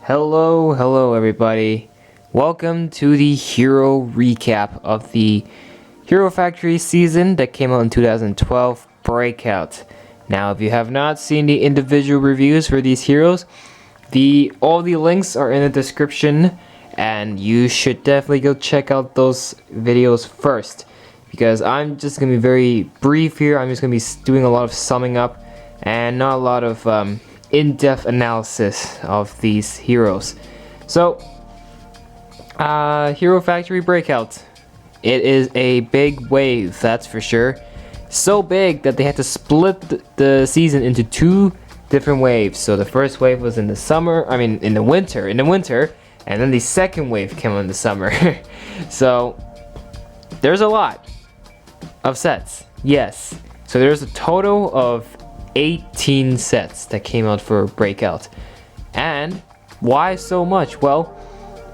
Hello everybody. Welcome to the hero recap of the Hero Factory season that came out in 2012 Breakout. Now, if you have not seen the individual reviews for these heroes, all the links are in the description, and you should definitely go check out those videos first, because I'm just going to be very brief here. I'm just going to be doing a lot of summing up and not a lot of in-depth analysis of these heroes. So, Hero Factory Breakout. It is a big wave, that's for sure. So big that they had to split the season into two different waves. So the first wave was in the winter, and then the second wave came in the summer. So there's a lot of sets, yes. So there's a total of 18 sets that came out for Breakout. And why so much? Well,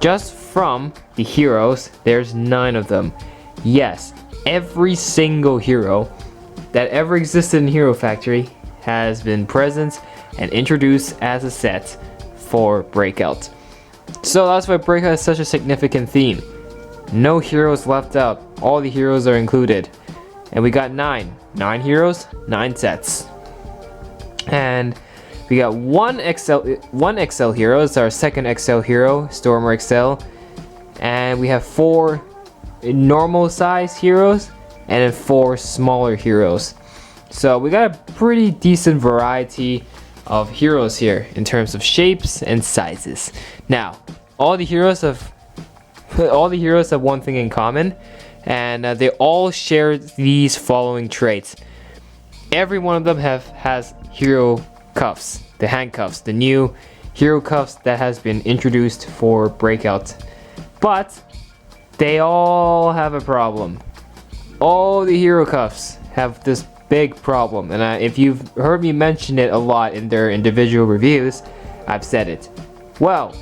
just from the heroes, there's 9 of them. Yes, every single hero that ever existed in Hero Factory has been present and introduced as a set for Breakout. So that's why Breakout is such a significant theme. No heroes left out. All the heroes are included. And we got 9 heroes, 9 sets. And we got one XL hero. It's our second XL hero, Stormer XL. And we have 4 normal size heroes and then 4 smaller heroes. So we got a pretty decent variety of heroes here in terms of shapes and sizes. Now, all the heroes have one thing in common, and they all share these following traits. Every one of them has hero cuffs, the handcuffs, the new hero cuffs that has been introduced for Breakout. But they all have a problem. All the hero cuffs have this big problem, and if you've heard me mention it a lot in their individual reviews, I've said it. Well,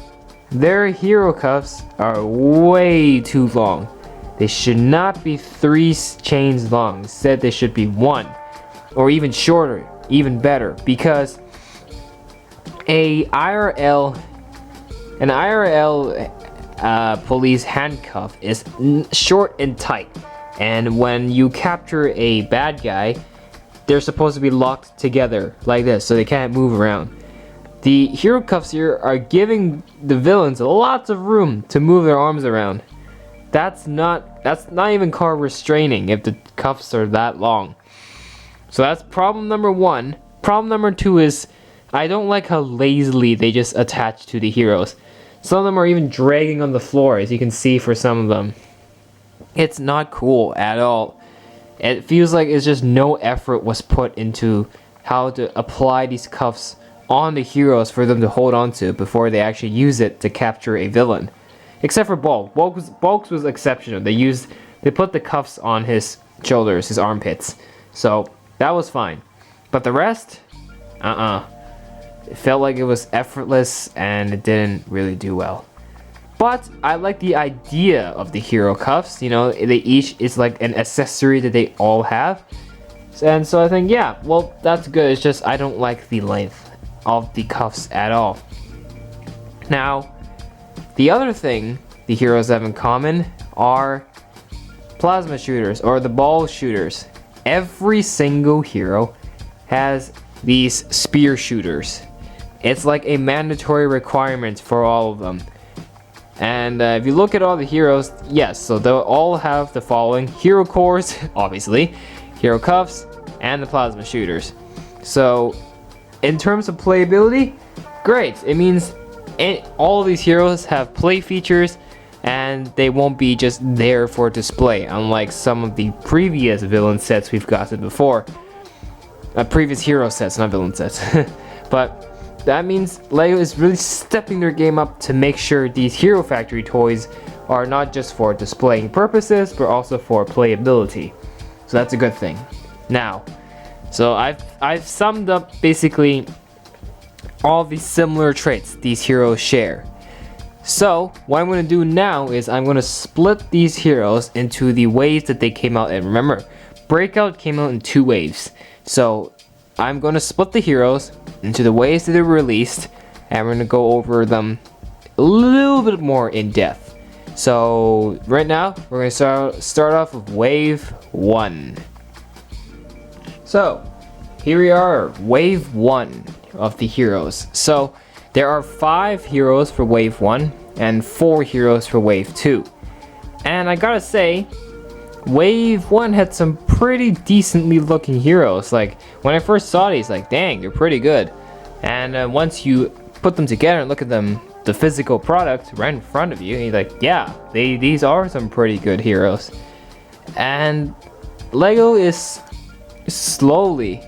their hero cuffs are way too long. They should not be 3 chains long. Instead, they should be 1, or even shorter, even better, because an IRL police handcuff is short and tight, and when you capture a bad guy, they're supposed to be locked together like this, so they can't move around. The hero cuffs here are giving the villains lots of room to move their arms around. That's not even called restraining if the cuffs are that long. So that's problem number 1. Problem number 2 is I don't like how lazily they just attach to the heroes. Some of them are even dragging on the floor, as you can see for some of them. It's not cool at all. It feels like it's just no effort was put into how to apply these cuffs on the heroes for them to hold on to before they actually use it to capture a villain. Except for Bulk. Bulk's was exceptional. They put the cuffs on his shoulders, his armpits. So that was fine. But the rest? It felt like it was effortless and it didn't really do well. But I like the idea of the hero cuffs. You know, it's like an accessory that they all have. And so I think, yeah, well, that's good. It's just I don't like the length of the cuffs at all. Now, the other thing the heroes have in common are plasma shooters, or the ball shooters. Every single hero has these spear shooters. It's like a mandatory requirement for all of them. And if you look at all the heroes, yes, so they'll all have the following: hero cores, obviously, hero cuffs, and the plasma shooters. So in terms of playability, great. It means all of these heroes have play features, and they won't be just there for display, unlike some of the previous villain sets we've gotten before. Previous hero sets, not villain sets. But that means LEGO is really stepping their game up to make sure these Hero Factory toys are not just for displaying purposes, but also for playability. So that's a good thing. Now, so I've summed up basically all the similar traits these heroes share. So what I'm going to do now is I'm going to split these heroes into the waves that they came out in. Remember, Breakout came out in 2 waves. So I'm going to split the heroes into the ways that they were released, and we're going to go over them a little bit more in depth. So right now we're gonna start off with Wave 1. So here we are, Wave 1 of the heroes. So there are 5 heroes for Wave 1 and 4 heroes for Wave 2. And I gotta say, Wave 1 had some pretty decently looking heroes. Like, when I first saw these, like, dang, they're pretty good. And once you put them together and look at them, the physical product right in front of you, you're like, yeah, these are some pretty good heroes. And LEGO is slowly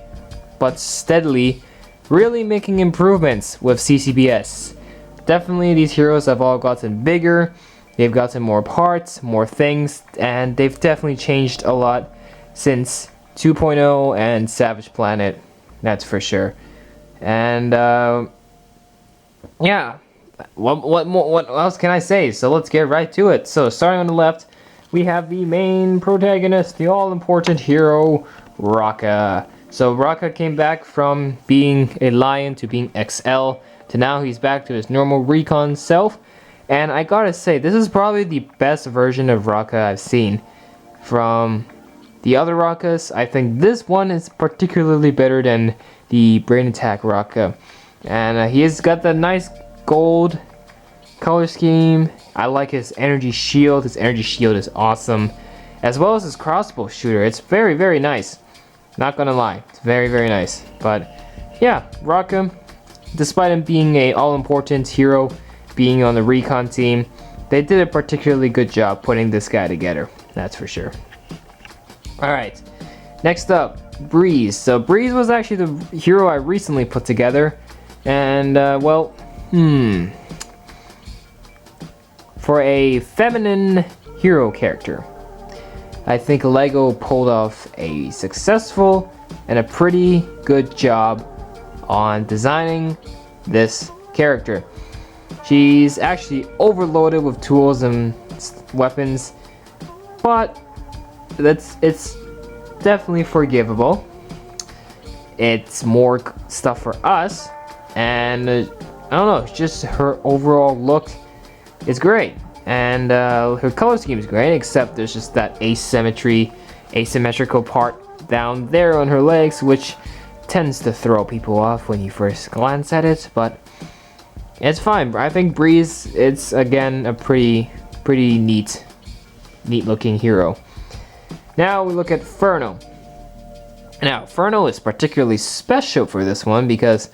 but steadily really making improvements with CCBS. Definitely these heroes have all gotten bigger. They've gotten more parts, more things, and they've definitely changed a lot since 2.0 and Savage Planet, that's for sure. And yeah, what else can I say? So let's get right to it. So starting on the left, we have the main protagonist, the all-important hero, Rocka. So Rocka came back from being a lion to being XL, to now he's back to his normal recon self. And I gotta say, this is probably the best version of Rocka I've seen. From the other Rockas, I think this one is particularly better than the Brain Attack Rocka. And he has got that nice gold color scheme. I like his energy shield. His energy shield is awesome. As well as his crossbow shooter. It's very, very nice. Not gonna lie, it's very, very nice. But yeah, Rocka, despite him being a all-important hero, being on the recon team, they did a particularly good job putting this guy together, that's for sure. Alright, next up, Breeze. So Breeze was actually the hero I recently put together, and well, for a feminine hero character, I think LEGO pulled off a successful and a pretty good job on designing this character. She's actually overloaded with tools and weapons, but it's definitely forgivable. It's more stuff for us, and I don't know, just her overall look is great, and her color scheme is great, except there's just that asymmetrical part down there on her legs, which tends to throw people off when you first glance at it, but it's fine. I think Breeze, it's again a pretty neat looking hero. Now we look at Furno. Now Furno is particularly special for this one because,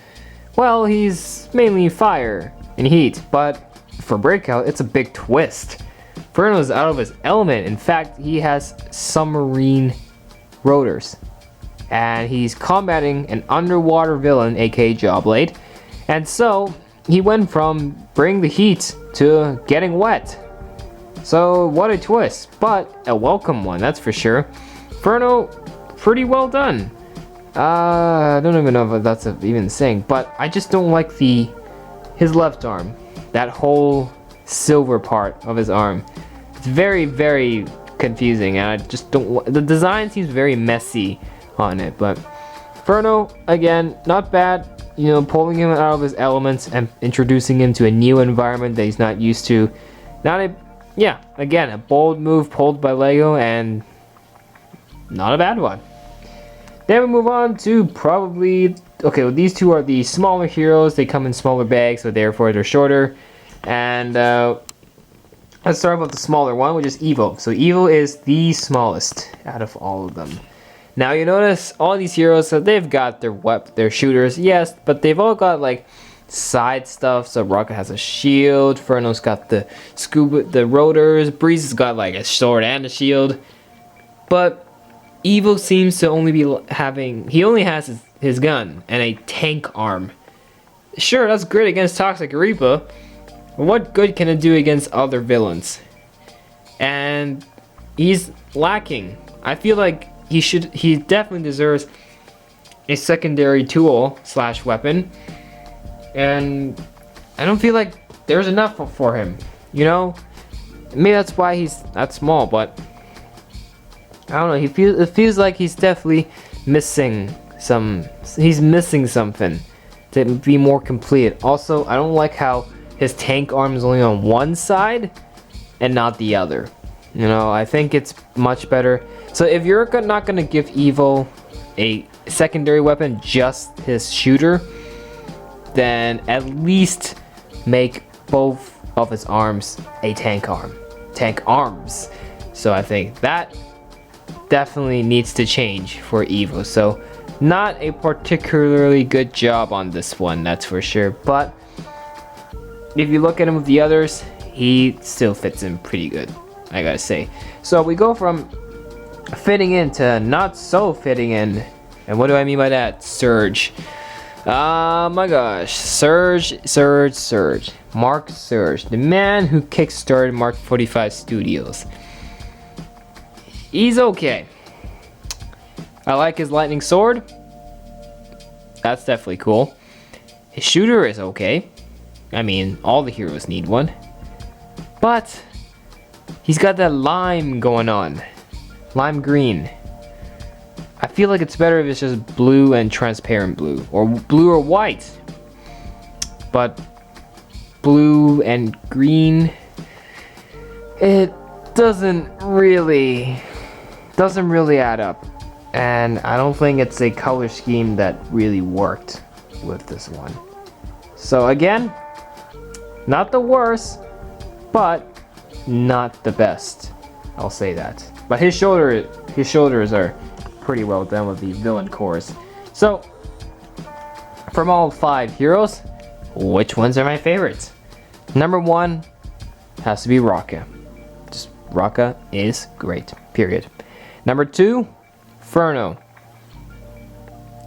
well, he's mainly fire and heat, but for Breakout it's a big twist. Furno is out of his element. In fact, he has submarine rotors, and he's combating an underwater villain, aka Jawblade, and so he went from bring the heat to getting wet. So what a twist, but a welcome one, that's for sure. Furno, pretty well done. I don't even know if that's even saying, but I just don't like his left arm. That whole silver part of his arm. It's very, very confusing, and I just don't. The design seems very messy on it, but Furno, again, not bad. You know, pulling him out of his elements and introducing him to a new environment that he's not used to. Again, a bold move pulled by LEGO, and not a bad one. Then we move on to probably, okay, well, these two are the smaller heroes. They come in smaller bags, so therefore they're shorter. And let's start with the smaller one, which is Evo. So Evo is the smallest out of all of them. Now you notice all these heroes, so they've got their shooters, yes, but they've all got like side stuff. So Rocket has a shield, Furno's got the rotors, Breeze has got like a sword and a shield. But Evo seems to only be he only has his gun and a tank arm. Sure, that's great against Toxic Reaper, but what good can it do against other villains? And he's lacking. I feel like he definitely deserves a secondary tool / weapon, and I don't feel like there's enough for him, you know? Maybe that's why he's that small, but I don't know, it feels like he's definitely missing something to be more complete. Also, I don't like how his tank arm is only on one side and not the other. You know, I think it's much better. So if you're not gonna give Evo a secondary weapon, just his shooter, then at least make both of his arms a tank arms. So I think that definitely needs to change for Evo. So not a particularly good job on this one, that's for sure. But if you look at him with the others, he still fits in pretty good, I gotta say. So we go from fitting in to not so fitting in. And what do I mean by that? Surge. Oh my gosh. Surge. Mark Surge, the man who kickstarted Mark 45 Studios. He's okay. I like his lightning sword. That's definitely cool. His shooter is okay. I mean, all the heroes need one. But he's got that lime going on. Lime green. I feel like it's better if it's just blue and transparent blue. Or blue or white. But blue and green, it doesn't really add up. And I don't think it's a color scheme that really worked with this one. So again, not the worst, but not the best. I'll say that. But his shoulders are pretty well done with the villain cores. So from all 5 heroes, which ones are my favorites? Number 1 has to be Rocka. Just Rocka is great, period. Number 2, Furno.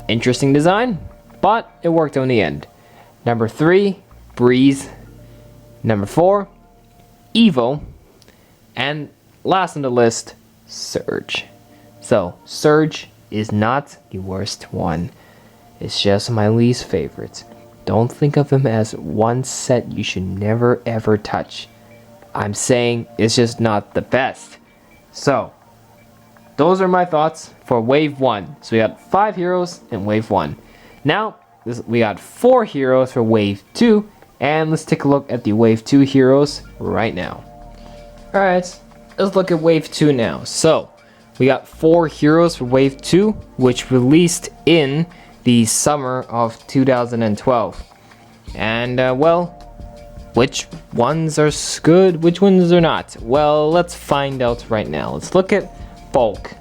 Interesting design, but it worked on the end. Number 3, Breeze. Number 4, Evo. And last on the list, Surge. So Surge is not the worst one. It's just my least favorite. Don't think of him as one set you should never ever touch. I'm saying it's just not the best. So those are my thoughts for Wave 1. So we got 5 heroes in Wave 1. Now we got 4 heroes for Wave 2. And let's take a look at the Wave 2 heroes right now. Alright, let's look at Wave 2 now. So we got 4 heroes for Wave 2, which released in the summer of 2012. And well, which ones are good, which ones are not? Well, let's find out right now. Let's look at Bulk.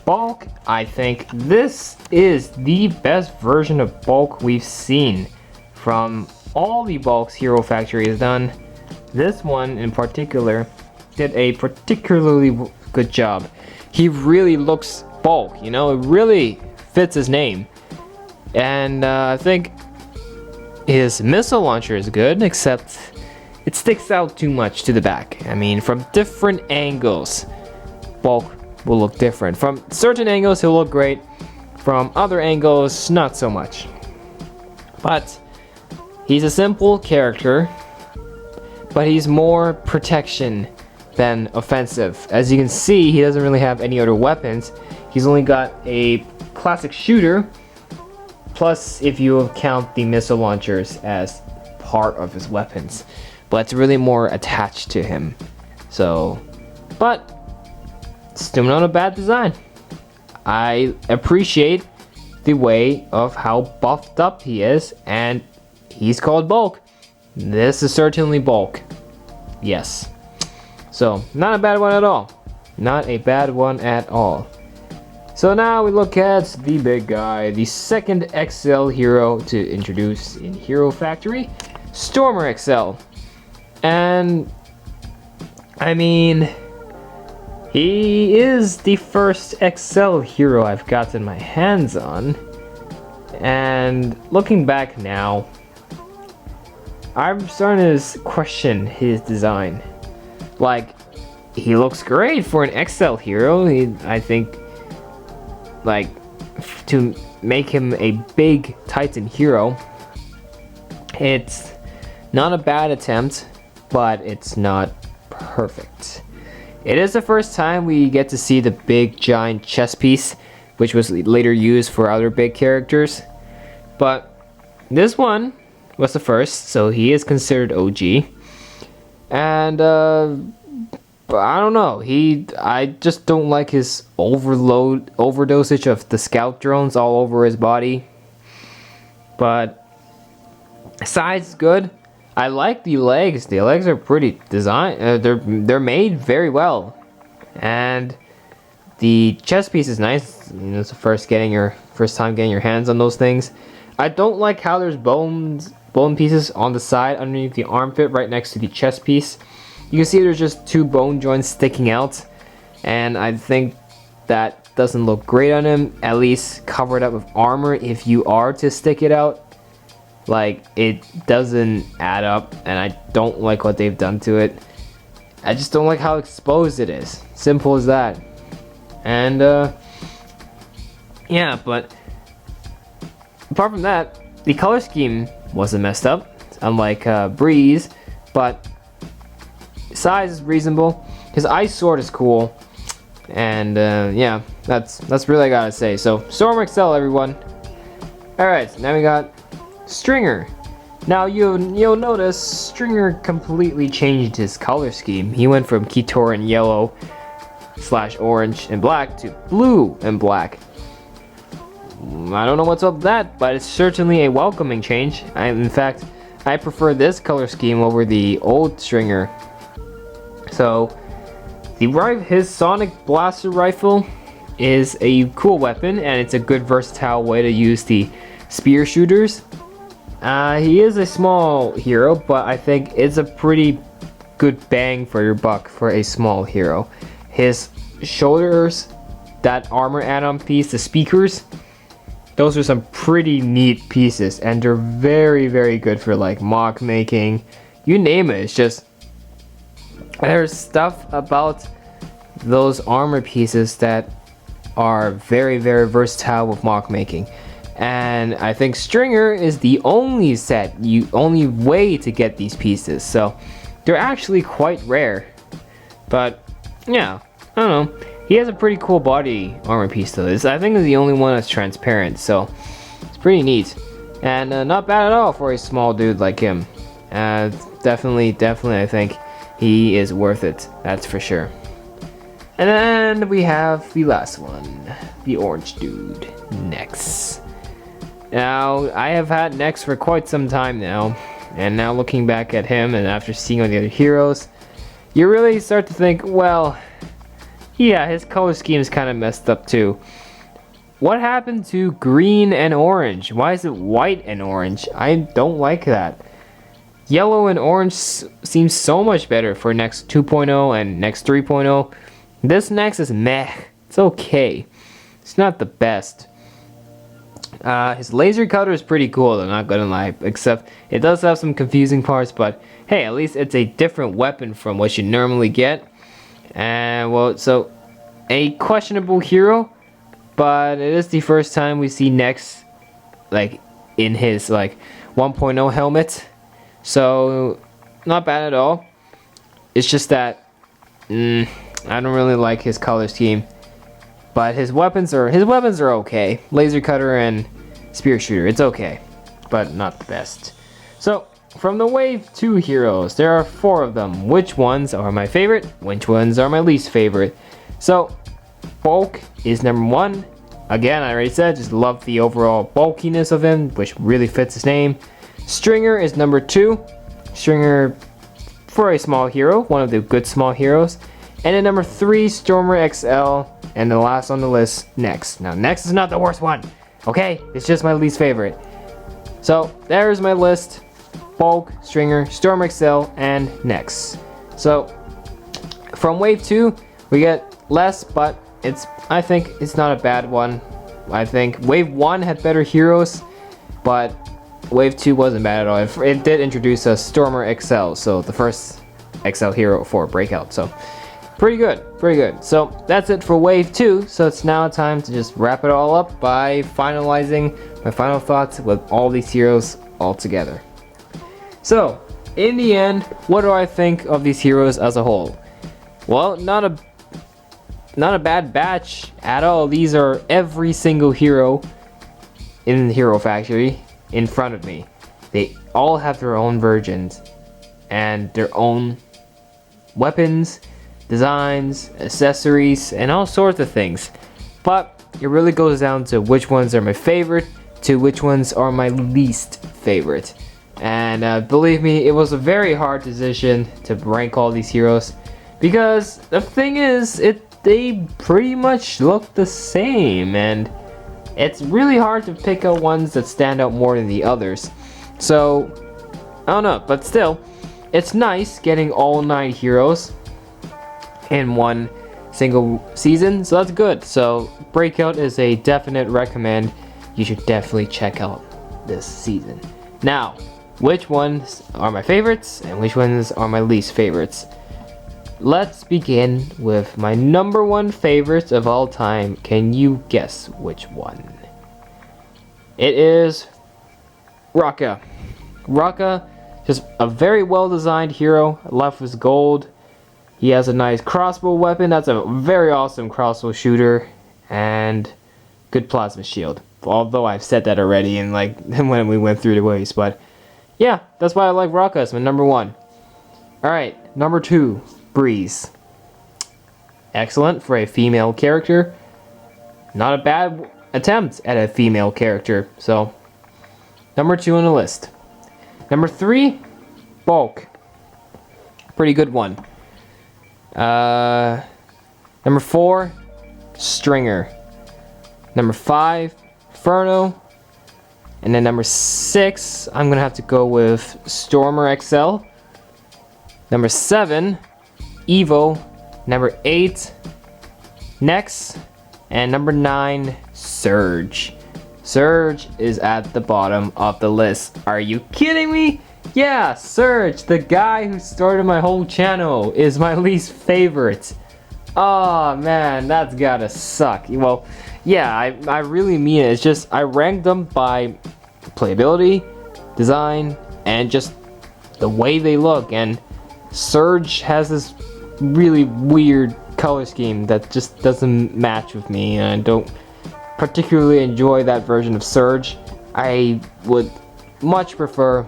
Bulk, I think this is the best version of Bulk we've seen from all the Bulks Hero Factory has done. This one in particular did a particularly good job. He really looks Bulk, you know, it really fits his name. And I think his missile launcher is good, except it sticks out too much to the back. I mean, from different angles, Bulk will look different. From certain angles, he'll look great. From other angles, not so much. But he's a simple character, but he's more protection than offensive. As you can see, he doesn't really have any other weapons. He's only got a classic shooter, plus if you count the missile launchers as part of his weapons. But it's really more attached to him. So, but still not a bad design. I appreciate the way of how buffed up he is, and he's called Bulk. This is certainly Bulk. Yes. So, not a bad one at all. Not a bad one at all. So now we look at the big guy, the second XL hero to introduce in Hero Factory, Stormer XL. And I mean, he is the first XL hero I've gotten my hands on. And looking back now, I'm starting to question his design. Like, he looks great for an XL hero. I think, like, to make him a big Titan hero, it's not a bad attempt, but it's not perfect. It is the first time we get to see the big giant chest piece, which was later used for other big characters. But this one was the first, so he is considered OG. And but I don't know. I just don't like his overdosage of the scout drones all over his body. But size is good. I like the legs. The legs are pretty designed. They're made very well, and the chest piece is nice. You know, it's the first time getting your hands on those things. I don't like how there's bone pieces on the side underneath the armpit, right next to the chest piece. You can see there's just 2 bone joints sticking out, and I think that doesn't look great on him. At least cover it up with armor if you are to stick it out. Like, it doesn't add up, and I don't like what they've done to it. I just don't like how exposed it is. Simple as that. And yeah, but apart from that, the color scheme wasn't messed up, unlike Breeze, but size is reasonable. His ice sword is cool, and yeah, that's really I gotta say. So Storm XL, everyone. All right, now we got Stringer. Now you'll notice Stringer completely changed his color scheme. He went from Kitoran yellow / orange and black to blue and black. I don't know what's up with that, but it's certainly a welcoming change. In fact, I prefer this color scheme over the old Stringer. So his Sonic Blaster Rifle is a cool weapon, and it's a good versatile way to use the spear shooters. He is a small hero, but I think it's a pretty good bang for your buck for a small hero. His shoulders, that armor add-on piece, the speakers, those are some pretty neat pieces, and they're very, very good for like mock making. You name it. It's just there's stuff about those armor pieces that are very, very versatile with mock making. And I think Stringer is the only only way to get these pieces, so they're actually quite rare. But yeah, I don't know. He has a pretty cool body armor piece though. I think is the only one that's transparent, so it's pretty neat. And not bad at all for a small dude like him. Definitely, I think he is worth it. That's for sure. And then we have the last one, the orange dude, Nex. Now, I have had Nex for quite some time now, and now looking back at him and after seeing all the other heroes, you really start to think, well, yeah, his color scheme is kind of messed up too. What happened to green and orange? Why is it white and orange? I don't like that. Yellow and orange seems so much better for Nex 2.0 and Nex 3.0. This Nex is meh. It's okay. It's not the best. His laser cutter is pretty cool, I'm not gonna lie, except it does have some confusing parts, but hey, at least it's a different weapon from what you normally get. And well, so a questionable hero, but it is the first time we see Nex like in his like 1.0 helmet, so not bad at all. It's just that I don't really like his color scheme. But his weapons are okay. Laser cutter and spear shooter, it's okay, but not the best. So from the Wave 2 heroes, there are 4 of them. Which ones are my favorite? Which ones are my least favorite? So Bulk is number 1. Again, I already said, just love the overall bulkiness of him, which really fits his name. Stringer is number 2. Stringer for a small hero, one of the good small heroes. And then number 3, Stormer XL. And the last on the list, Nex. Now, Nex is not the worst one, okay? It's just my least favorite. So, there's my list. Bulk, Stringer, Storm XL, and Nex. So, from Wave 2, we get less, but I think it's not a bad one. I think Wave 1 had better heroes, but Wave 2 wasn't bad at all. It did introduce a Stormer XL, so the first XL hero for Breakout, so pretty good. So that's it for Wave 2, so it's now time to just wrap it all up by finalizing my final thoughts with all these heroes all together. So, in the end, what do I think of these heroes as a whole? Well, not a bad batch at all. These are every single hero in the Hero Factory in front of me. They all have their own versions and their own weapons, designs, accessories, and all sorts of things. But it really goes down to which ones are my favorite to which ones are my least favorite. And believe me, it was a very hard decision to rank all these heroes, because the thing is, they pretty much look the same, and it's really hard to pick out ones that stand out more than the others. So, I don't know, but still, it's nice getting all 9 heroes in one single season, so that's good. So, Breakout is a definite recommend. You should definitely check out this season. Now, which ones are my favorites and which ones are my least favorites? Let's begin with my number 1 favorites of all time. Can you guess which one? It is Rocka. Rocka, just a very well designed hero. Left with gold. He has a nice crossbow weapon. That's a very awesome crossbow shooter, and good plasma shield. Although I've said that already in like when we went through the waves, but yeah, that's why I like Rocka as my number 1. Alright, number 2, Breeze. Excellent for a female character. Not a bad attempt at a female character, so number 2 on the list. Number 3, Bulk. Pretty good one. Number 4, Stringer. Number 5, Inferno. And then number 6, I'm gonna have to go with Stormer XL. Number 7, Evo. Number 8, Nex. And number 9, Surge. Surge is at the bottom of the list. Are you kidding me? Yeah, Surge, the guy who started my whole channel, is my least favorite. Oh man, that's gotta suck. Well, yeah, I really mean it. It's just I ranked them by playability, design, and just the way they look. And Surge has this really weird color scheme that just doesn't match with me, and I don't particularly enjoy that version of Surge. I would much prefer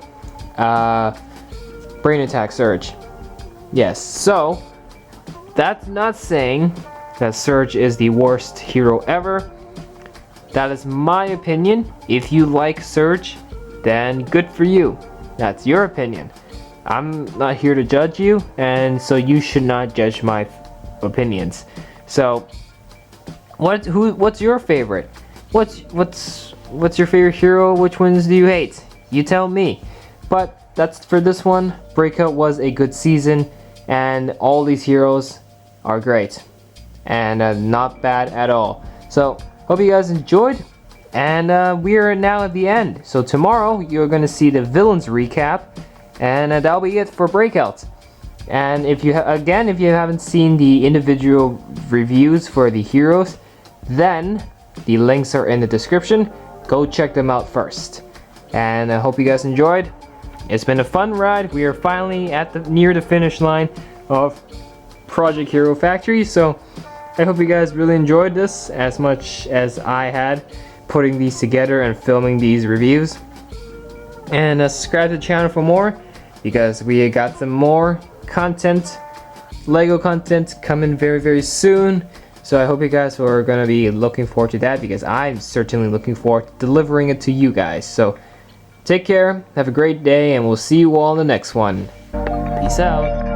Brain Attack Surge. Yes, so that's not saying that Surge is the worst hero ever. That is my opinion. If you like Surge, then good for you. That's your opinion. I'm not here to judge you, and so you should not judge my opinions. So, what's your favorite? What's your favorite hero? Which ones do you hate? You tell me. But that's for this one. Breakout was a good season, and all these heroes are great and not bad at all. So hope you guys enjoyed, and we are now at the end. So tomorrow you're going to see the villains recap, and that'll be it for Breakout. And if you if you haven't seen the individual reviews for the heroes, then the links are in the description. Go check them out first. And I hope you guys enjoyed. It's been a fun ride. We are finally at near the finish line of Project Hero Factory. So I hope you guys really enjoyed this as much as I had putting these together and filming these reviews. And subscribe to the channel for more, because we got some more content, Lego content, coming very, very soon. So I hope you guys are going to be looking forward to that, because I'm certainly looking forward to delivering it to you guys. So take care, have a great day, and we'll see you all in the next one. Peace out.